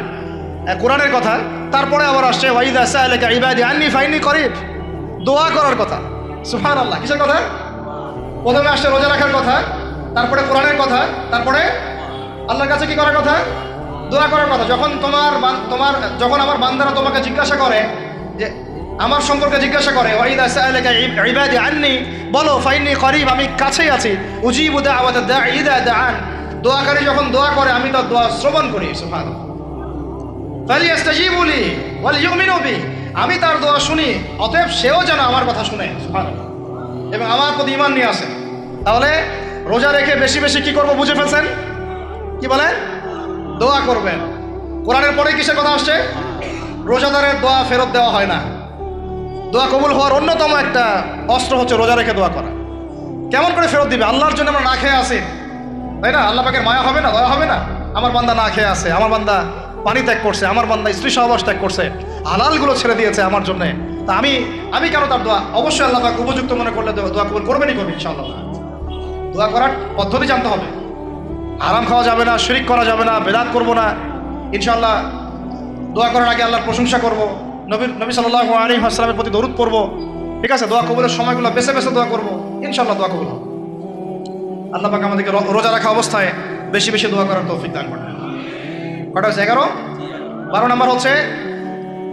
Speaker 1: কোরআনের কথা, তারপরে আবার আসছে ওয়াইদা সাআলাকা ইবাদি আন্নী ফাইন্নী করিব, দোয়া করার কথা। সুবহানাল্লাহ, কিসের কথা? প্রথমে আসছে রোজা রাখার কথা, তারপরে কোরআনের কথা, তারপরে আল্লাহর কাছে কি করার কথা? দোয়া করার কথা। যখন আমার বান্দারা তোমাকে জিজ্ঞাসা করে, যে আমার সম্পর্কে জিজ্ঞাসা করে, ওয়াইদা সাআলাকা ইবাদি আন্নী, বলো ফাইন্নী করিব, আমি কাছেই আছি, উজিবু দাওয়াতাদ দাঈ ইযা দাআন, দোয়াকারী যখন দোয়া করে আমি তার দোয়া শ্রবণ করি। সুবহানাল্লাহ, ফালিয়াস্তাজিবু লি ওয়াল ইউমিনু বি, আমি তার দোয়া শুনি, অতএব সেও যেন আমার কথা শুনে, সুবহানাল্লাহ, এবং আমার প্রতি ঈমান নিয়ে আসে। তাহলে রোজা রেখে বেশি বেশি কি করব বুঝে ফেলছেন? কি বলেন? দোয়া করবেন। কোরআনের পরে কিসের কথা আসছে? রোজাদারের দোয়া ফেরত দেওয়া হয় না। দোয়া কবুল হওয়ার অন্যতম একটা অস্ত্র হচ্ছে রোজা রেখে দোয়া করা। কেমন করে ফেরত দিবে? আল্লাহর জন্য আমরা না খেয়ে আসি, তাই না? আল্লাহ পাকের মায়া হবে না, দয়া হবে না? আমার বান্দা না খেয়ে আছে, আমার বান্দা পানি ত্যাগ করছে, আমার বান্দা স্ত্রী সহবাস ত্যাগ করছে, হালালগুলো ছেড়ে দিয়েছে আমার জন্য, তা আমি কেন তার দোয়া? অবশ্যই আল্লাহ পাক উপযুক্ত মনে করলে দোয়া কবুল করবেনই করবে ইনশাআল্লাহ। দোয়া করার পদ্ধতি জানতে হবে। হারাম খাওয়া যাবে না, শিরক করা যাবে না, বেদাত করব না। ইনশাআল্লাহ দোয়া করার আগে আল্লাহর প্রশংসা করব, নবী সাল্লাল্লাহু আলাইহি ওয়াসাল্লামের প্রতি দরুদ পড়ব। ঠিক আছে, দোয়া কবুলের সময়গুলো বেছে বেছে দোয়া করব, ইনশাআল্লাহ দোয়া কবুল হবে। আল্লাহ পাক আমাদেরকে রোজা রাখা অবস্থায় বেশি বেশি দোয়া করার তৌফিক দান করেন। কটা হচ্ছে? 11। 12 নম্বর হচ্ছে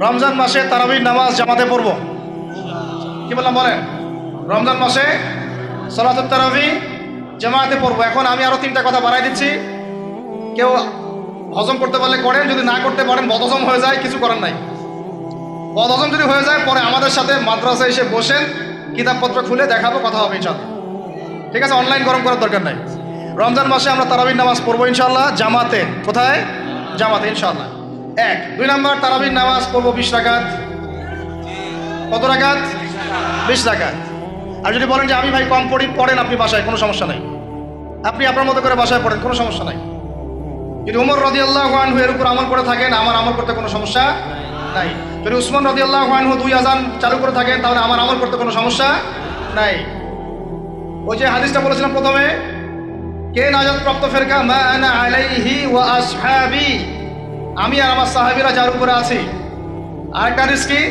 Speaker 1: রমজান মাসে তারাবির নামাজ জামাতে পড়ব। কি বললাম বলেন? রমজান মাসে সালাতুত তারাবি জামাতে পড়ব। এখন আমি আরো 3টা কথা বাড়াই দিচ্ছি, কেউ হজম করতে পারলে করেন, যদি না করতে পারেন বদহজম হয়ে যায়, কিছু করার নাই। বদহজম যদি হয়ে যায় পরে আমাদের সাথে মাদ্রাসায় এসে বসেন, কিতাবপত্র খুলে দেখাবো, কথা হবে ইনশাআল্লাহ। ঠিক আছে, অনলাইন গরম করার দরকার নাই। রমজান মাসে আমরা তারাবির নামাজ পড়বো ইনশাআল্লাহ জামাতে। কোথায়? জামাতে ইনশাআল্লাহ। 1। 2 নম্বর, তারাবির নামাজ পড়বো 20 রাকাত। কত রাকাত? 20 রাকাত। আর যদি বলেন যে আমি ভাই কম পড়ি, পড়েন আপনি বাসায়, কোনো সমস্যা নাই, আপনি আপনার মতো করে বাসায় পড়েন, কোনো সমস্যা নাই। যদি ওমর রাদিয়াল্লাহু আনহু এর উপর আমল করে থাকেন, আমার আমল করতে কোনো সমস্যা নাই। যদি উসমান রাদিয়াল্লাহু আনহু 2 আযান চালু করে থাকেন, তাহলে আমার আমল করতে কোনো সমস্যা নাই। ওই যে হাদিসটা বলেছিলাম প্রথমে, কে নাজাত প্রাপ্ত ফেরকা? মা আনা আলাইহি ওয়া আসহাবি, আমি আর আমার সাহাবীরা যার উপরে আছি। আরেকটা হাদিস কি?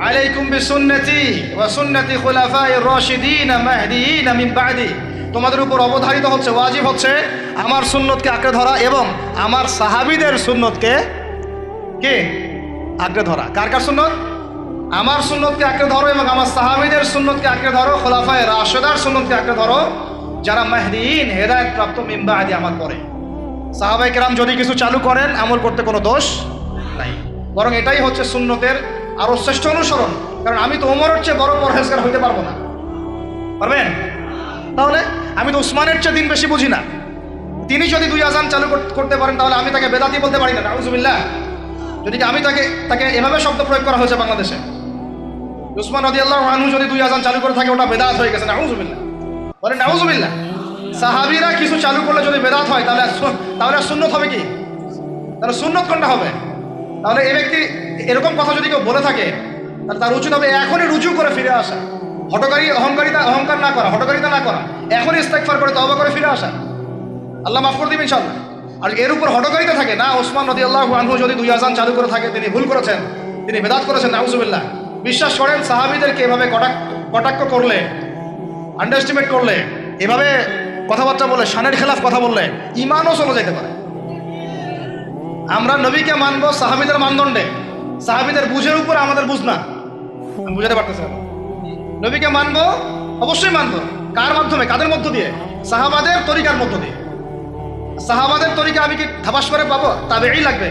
Speaker 1: আলাইকুম বিসুন্নতি ওয়া সুন্নতি খুলাফায়ে রাশিদিন মাহদিয়িন মিন বা'দি, তোমাদের উপর অবধারিত হচ্ছে, ওয়াজিব হচ্ছে আমার সুন্নতকে আঁকড়ে ধরা এবং আমার সাহাবীদের সুন্নতকে কে আঁকড়ে ধরা। কার কার সুন্নত? আমার সুন্নতকে আঁকড়ে ধরো এবং আমার সাহাবীদের সুন্নতকে আঁকড়ে ধরো, খোলাফায়ে রাশিদার সুন্নতকে আঁকড়ে ধরো, যারা মাহদিয়িন হেদায়েত প্রাপ্ত মিন বা'দি, আমার পরে। সাহাবায়ে কেরাম যদি কিছু চালু করেন, আমল করতে কোনো দোষ নাই, বরং এটাই হচ্ছে সুন্নতের আরো শ্রেষ্ঠ অনুসরণ। কারণ আমি তো ওমরের চেয়ে বড় পরহেজগার হইতে পারবো না, পারবেন? তাহলে আমি তো উসমানের চেয়ে দিন বেশি বুঝি না। তিনি যদি 2 আযান চালু করতে পারেন, তাহলে আমি তাকে বেদাতি বলতে পারি না, নাউযুবিল্লাহ। যদি আমি তাকে এভাবে শব্দ প্রয়োগ করা হয়েছে বাংলাদেশে, উসমান রাদিয়াল্লাহু আনহু যদি 2 আযান চালু করে থাকে, ওটা বেদাত হয়ে গেছে, নাউযুবিল্লাহ। বলেন নাউযুবিল্লাহ। সাহাবীরা কিছু চালু করলে যদি বেদাত হয়, তাহলে সুন্নত হবে কি? তাহলে সুন্নত কোনটা হবে? তাহলে এই ব্যক্তি এরকম কথা যদি কেউ বলে থাকে, তাহলে তার উচিত হবে এখনই রুজু করে ফিরে আসা, অহংকার না করা, হটকারিতা না করা, এখনই ইস্তেগফার করে তওবা করে ফিরে আসা। আল্লাহ মাফ করে দিবেন ইনশাআল্লাহ। আর এর উপর হটকারিতা থাকে না, ওসমান রাদিয়াল্লাহু আনহু যদি 2 আযান চালু করে থাকে, তিনি ভুল করেছেন, তিনি বেদাত করেছেন, নাউযুবিল্লাহ। বিশ্বাস করেন, সাহাবীদেরকে এভাবে কটাক্ষ করলে, আন্ডারএস্টিমেট করলে, এভাবে কথাবার্তা বলে, শানের খেলাফ কথা বললে ঈমানও চলে যেতে পারে। আমরা নবীকে মানবো সাহাবীদের মানদণ্ডে, সাহাবীদের বুঝের উপর আমাদের বুঝ না। আমি বুঝাতে পারতেছি না। নবীকে মানবো, অবশ্যই মানবো। কার মাধ্যমে? কাদের মধ্য দিয়ে? সাহাবাদের তরিকার মধ্য দিয়ে। সাহাবাদের তরিকা আমি কি ধাপাস করে পাবো? তাবেঈ লাগবে,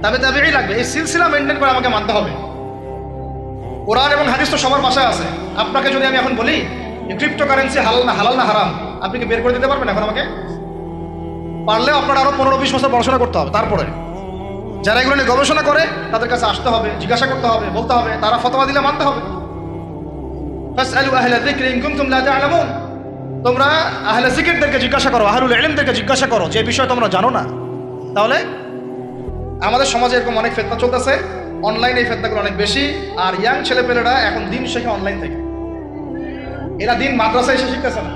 Speaker 1: তাবেঈ লাগবে। এই সিলসিলা মেনটেন করে আমাকে মানতে হবে। কোরআন এবং হাদিস তো সবার পাশে আছে। আপনাকে যদি আমি এখন বলি ক্রিপ্টোকারেন্সি হালাল না হারাম, আপনি কি বের করে দিতে পারবেন এখন আমাকে? পারলেও আপনার আরো 15-20 বছর পড়াশোনা করতে হবে। তারপরে যারা এগুলো নিয়ে গবেষণা করে তাদের কাছে আসতে হবে, জিজ্ঞাসা করতে হবে, বলতে হবে, তারা ফতোয়া দিলে মানতে হবে। ফাসআলু আহলা যিকরি ইন কুনতুম লা তা'লামুন, তোমরা আহলে জিকিরদেরকে জিজ্ঞাসা করো, আহলুল ইলমদেরকে জিজ্ঞাসা করো যে বিষয় তোমরা জানো না। তাহলে আমাদের সমাজে এরকম অনেক ফেতনা চলতেছে, অনলাইনে এই ফেতনাগুলো অনেক বেশি। আর ইয়াং ছেলেপেলেরা এখন দিন শেখে অনলাইন থেকে, এরা দিন মাদ্রাসায় এসে শিখতেছে না।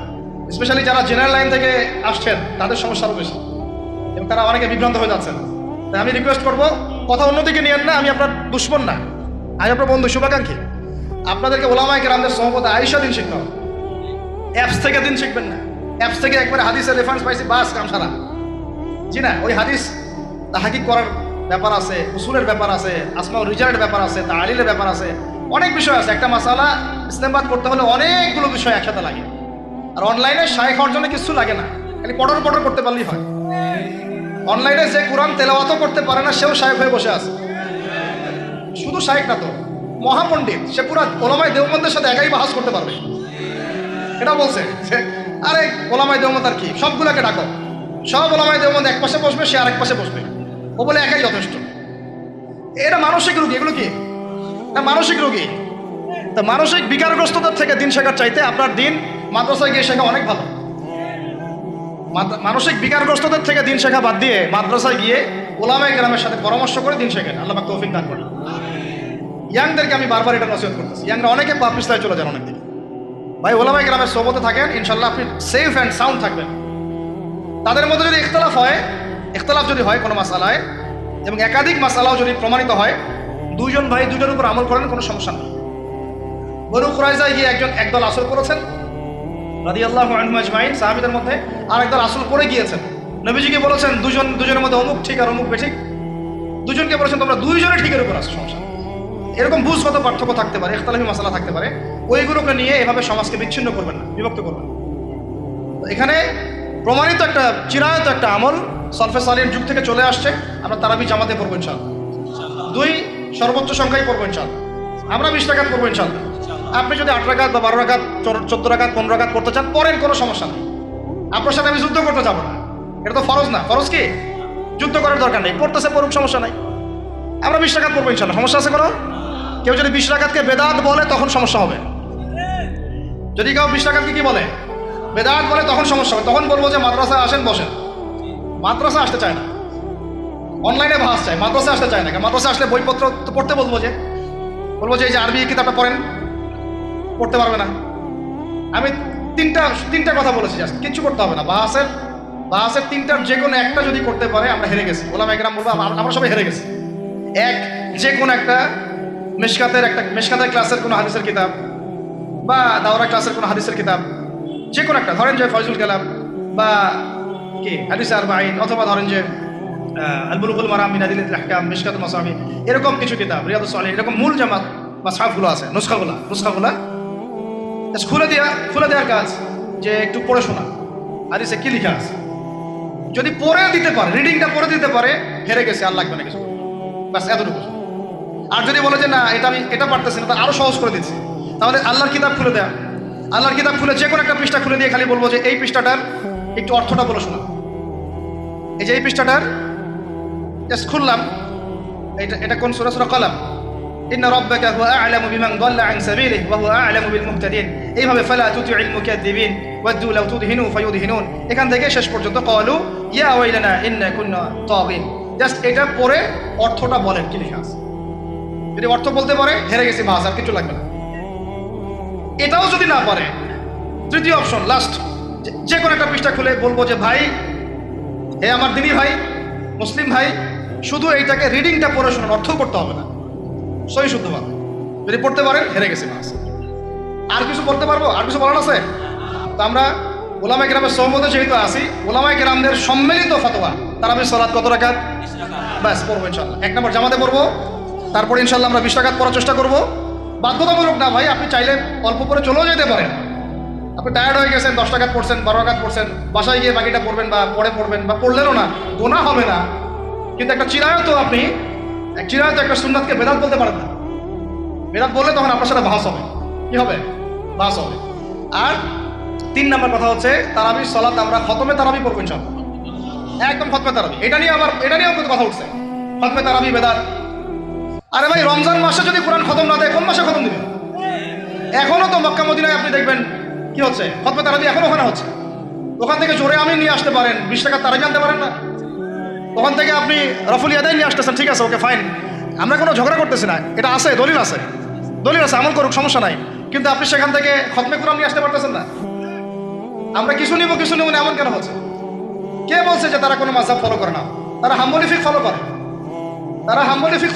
Speaker 1: স্পেশালি যারা জেনারেল লাইন থেকে আসছেন তাদের সমস্যা আরও বেশি, এবং তারা অনেকে বিভ্রান্ত হয়ে যাচ্ছেন। তাই আমি রিকোয়েস্ট করবো, কথা অন্যদিকে নিয়েন না, আমি আপনার দুশ্মন না, আমি আপনার বন্ধু, শুভাকাঙ্ক্ষী। আপনাদেরকে ওলামায়ে কেরামদের সহবতে আয়েশা দিন শিখতে হবে, অ্যাপস থেকে দিন শিখবেন না। অ্যাপস থেকে একবারে হাদিসের রেফারেন্স পাইছি, বাস কাম সারা। জি না, ওই হাদিস তাহাকিক করার ব্যাপার আছে, উসুলের ব্যাপার আছে, আসমাউল রিজালের ব্যাপার আছে, তালিলের ব্যাপার আছে, অনেক বিষয় আছে। একটা মাসালা ইসলামবাদ করতে হলে অনেকগুলো বিষয় একসাথে লাগে। আর অনলাইনে শায়েখ হওয়ার জন্য কিছু লাগে না, খালি পটর পটর করতে পারলেই হয়। অনলাইনে যে কোরআন তেলাওয়াতও করতে পারে না সেও শায়েখ হয়ে বসে আছে। শুধু শায়েখ না তো, মহাপণ্ডিত, সে পুরা ওলামায়ে দেওবন্দের সাথে একাই বাহাস করতে পারবে। এটা বলছে যে আরে ওলামায়ে দেওবন্দ আর কি, সবগুলোকে ডাকো, সব ওলামায়ে দেওবন্দ এক পাশে বসবে, সে আরেক পাশে বসবে, ও বলে একাই যথেষ্ট। এটা মানসিক রোগী, এগুলো কি মানসিক রোগী। তা মানসিক বিকারগ্রস্ততার থেকে দিন শেখার চাইতে আপনার দিন মাদ্রাসায় গিয়ে শেখা অনেক ভালো। মানসিক বিকারগ্রস্ততার থেকে দিন শেখা বাদ দিয়ে মাদ্রাসায় গিয়ে ওলামায়ে কেরামের সাথে পরামর্শ করে দিন শেখেন। আল্লাহ পাক তৌফিক দান করেন। ইয়াংদেরকে আমি বারবার এটা নসিহত করতেছি, ইয়াংরা অনেকে পাপিস্তায় চলে যান অনেক দিকে। ভাই ওলামায়ে কেরামের সোহবতে থাকেন, ইনশাল্লাহ আপনি সেফ অ্যান্ড সাউন্ড থাকবেন। তাদের মধ্যে যদি ইখতলাফ যদি হয় কোনো মাসালায়, এবং একাধিক মাসালাও যদি প্রমাণিত হয়, দুইজন ভাই দুইটার উপর আমল করেন, কোনো সমস্যা নেই। বনু কুরাইজায় গিয়ে একদল আসল করেছেন রাদিয়াল্লাহু আনহুম আজমাইন, সাহাবীদের মধ্যে, আর একদল আসল করে গিয়েছেন। নবীজিকে বলেছেন দুজনের মধ্যে অমুক ঠিক আর অমুক বেঠিক। দুজনকে বলেছেন তোমরা দুইজনে ঠিকের উপর আসো, সমস্যা। এরকম বুঝগত পার্থক্য থাকতে পারে, ইখতিলাফি মাসালা থাকতে পারে, ওইগুলোকে নিয়ে এভাবে সমাজকে বিচ্ছিন্ন করবেন না, বিভক্ত করবেন না। এখানে প্রমাণিত একটা চিরায়ত একটা আমল সলফে সালিহীন যুগ থেকে চলে আসছে। আমরা তারাবি জামাতে পড়বো ইনশাআল্লাহ, 2 সর্বোচ্চ সংখ্যায় পড়বো ইনশাআল্লাহ। আমরা 20 রাকাত পড়বো ইনশাআল্লাহ। আপনি যদি 8 রাকাত বা 12 রাকাত 14 রাকাত 15 রাকাত করতে চান পড়েন, কোনো সমস্যা নেই। আপনার সাথে আমি যুদ্ধ করতে যাবো না, এটা তো ফরজ না। ফরজ কি? যুদ্ধ করার দরকার নেই, পড়তেছে পড়ুক, সমস্যা নাই। আমরা 20 রাকাত পড়বো ইনশাআল্লাহ, সমস্যা আছে কোনো? কেউ যদি 20 রাকাতকে বেদাত বলে তখন সমস্যা হবে। যদি কেউ 20 রাকাতকে কি বলে, বেদাত বলে, তখন সমস্যা হবে। তখন বলবো যে মাদ্রাসায় আসেন, বসেন। মাদ্রাসা আসতে চায় না, অনলাইনে ভাস চায়, মাদ্রাসা আসতে চায় না। মাদ্রাসা আসলে বইপত্র তো পড়তে বলবো যে এই যে আরবি কিতাবটা পড়েন, পড়তে পারবে না। আমি তিনটা কথা বলেছি, জাস্ট কিচ্ছু করতে হবে না। বাহাসের 3টার যে কোনো একটা যদি করতে পারে আমরা হেরে গেছি। ওলামায়ে কেরাম বলবো আমরা সবাই হেরে গেছি। যে কোনো একটা মেশকাতের ক্লাসের কোনো হাদিসের কিতাব, বা দাওরা ক্লাসের কোনো হাদিসের কিতাব, যে কোনো একটা, ধরেন যে ফয়জুল কালাম বা কি হাদিসে আরবাঈন, অথবা ধরেন যে আল বুলুগুল মারাম মিন আদিল্লাতিল আহকাম, মিশকাতুল মাসাবি, এরকম কিছু কিতাব, রিয়াদুস সালিহিন, এরকম মূল জামাত মাসহাফগুলো আছে, নুসখাগুলো খুলে দেওয়ার কাজ, যে একটু পড়ে শোনা হাদিসে কি লেখা আছে। যদি পড়ে দিতে পারে, রিডিংটা পড়ে দিতে পারে, হেরে গেছে, আর লাগবে না কিছু, ব্যাস এতটুকু। আর যদি বলে যে না এটা পারতেছি না, তা আরো সহজ করে দিচ্ছি, তাহলে আল্লাহর কিতাব খুলে দেয়া, আল্লাহর কিতাব খুলে যে কোনো একটা পৃষ্ঠা খুলে দিয়ে খালি বলবো যে এই পৃষ্ঠাটার একটু অর্থটা বলে শোনা। এই যে এই পৃষ্ঠাটার জাস্ট খুললাম, এটা কোন সূরা? সূরা কলম। ইন্না রাব্বাকা হুয়া আ'লামু বিমান দাল্লা আন সাবিলিহি ওয়া হুয়া আ'লামু বিল মুহতাদিন। এইভাবে ফালা তুতি'ল মুকাদ্দিবিন ওয়াদু লাউ তুদহিনু ফায়ুদহিনুন, এখান থেকে শেষ পর্যন্ত ক্বালু ইয়া ওয়াইলানা ইন্না কুন্না তাগিন। জাস্ট এটা পড়ে অর্থটা বলেন কি লেখা আছে। যদি অর্থ বলতে পারে, হেরে গেছি, বাস, আর কিছু লাগবে না। এটাও যদি না পারে, তৃতীয় অপশন, লাস্ট, যে কোনো একটা পৃষ্ঠা খুলে বলবো যে ভাই, হে আমার দিনী ভাই, মুসলিম ভাই, শুধু এইটাকে রিডিংটা পড়ে শোনান, অর্থও করতে হবে না, সহি শুদ্ধভাবে। যদি পড়তে পারেন, হেরে গেছে, বাস। আর কিছু বলতে পারবো? আর কিছু বলার আছে? তো আমরা ওলামায়ে কেরামের সহমতে যেহেতু আসি, ওলামায়ে কেরামদের সম্মিলিত ফতোয়া, তারাবির সালাত কত রাকাত? ব্যাস পড়বো ইনশাআল্লাহ। 1 নম্বর জামাতে পড়বো, তারপরে ইনশাআল্লাহ আমরা 20 রাকাত পড়ার চেষ্টা করবো। বাধ্যতামূলক না ভাই, আপনি চাইলে অল্প করে চলেও যেতে পারেন। আপনি টায়ার্ড হয়ে গেছেন, 10 রাকাত পড়ছেন, 12 রাকাত পড়ছেন, বাসায় গিয়ে বাকিটা পড়বেন, বা পরে পড়বেন, বা পড়লেনও না, গোনা হবে না। কিন্তু একটা চিরায়ত, আপনি চিরায়ত একটা সুন্নাতকে বেদাত বলতে পারেন না। বেদাত বললে তখন আপনার সাথে বাহাস হবে। কি হবে? বাহাস হবে। আর 3 নম্বর কথা হচ্ছে তারাবির সালাত আমরা খতমে তারাবি পড়বো ইনশাআল্লাহ, একদম খতমে তারাবি। এটা নিয়ে কথা উঠছে, খতমে তারাবি বেদাত। আরে ভাই, রমজান মাসে যদি কোরআন খতম না দেয়, কোন মাসে খতম দিবেন? এখনো তো মক্কা মদিনায় আপনি দেখবেন কি হচ্ছে, খতমে তারাবি এখনো ওখানে হচ্ছে। ওখান থেকে জোরে আমি নিয়ে আসতে পারেন, 20 টাকা তারাবি আনতে পারেন না? ওখান থেকে আপনি রফুল ইয়াদাই নিয়ে আসতেছেন, ঠিক আছে, ওকে ফাইন, আমরা কোনো ঝগড়া করতেছি না, এটা আছে, দলিল আছে, আমল করুক, সমস্যা নাই। কিন্তু আপনি সেখান থেকে খতমে কুরআন নিয়ে আসতে পারতেছেন না। আমরা কিছু নিব না, এমন কেন হচ্ছে? কে বলছে যে তারা কোনো মাযহাব ফলো করে না? তারা হাম্বলি ফিকহ ফলো করে,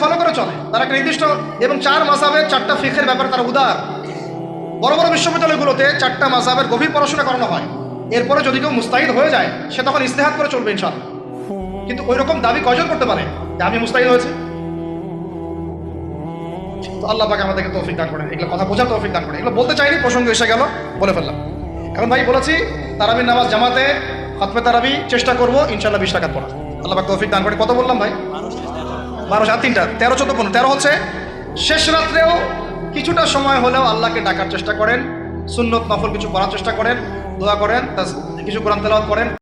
Speaker 1: ফলো করে চলে। তারা একটা নির্দিষ্ট এবং 4 মাযহাবের 4টা ফিকহের ব্যাপারে তারা উদার। বড় বড় বিশ্ববিদ্যালয়গুলোতে 4টা মাযহাবের গভীর পড়াশোনা করানো হয়। এরপরে যদি কেউ মুস্তাহিদ হয়ে যায়, সে তখন ইজতিহাদ করে চলবে ইনশাআল্লাহ। কিন্তু ওই রকম দাবি কয়জন করতে পারে যে আমি মুস্তাহিদ হয়েছে? তো আল্লাহ পাক আমাদেরকে তৌফিক দান করেন, এগুলো কথা বোঝার তৌফিক দান করেন। এগুলো বলতে চাইনি, প্রসঙ্গ এসে গেল, বলে ফেললাম। এখন ভাই বলেছি তারাবির নামাজ জামাতে খতমে তারাবি চেষ্টা করবো ইনশাআল্লাহ 20 রাকাত পড়া। আল্লাহ পাক তৌফিক দান করে। কত বললাম ভাই? 12 আর 3টা 13, 14, 15। 13 হচ্ছে শেষ রাত্রেও কিছুটা সময় হলেও আল্লাহকে ডাকার চেষ্টা করেন, সুন্নত নফল কিছু করার চেষ্টা করেন, দোয়া করেন, কিছু কোরআন তেলাওয়াত করেন।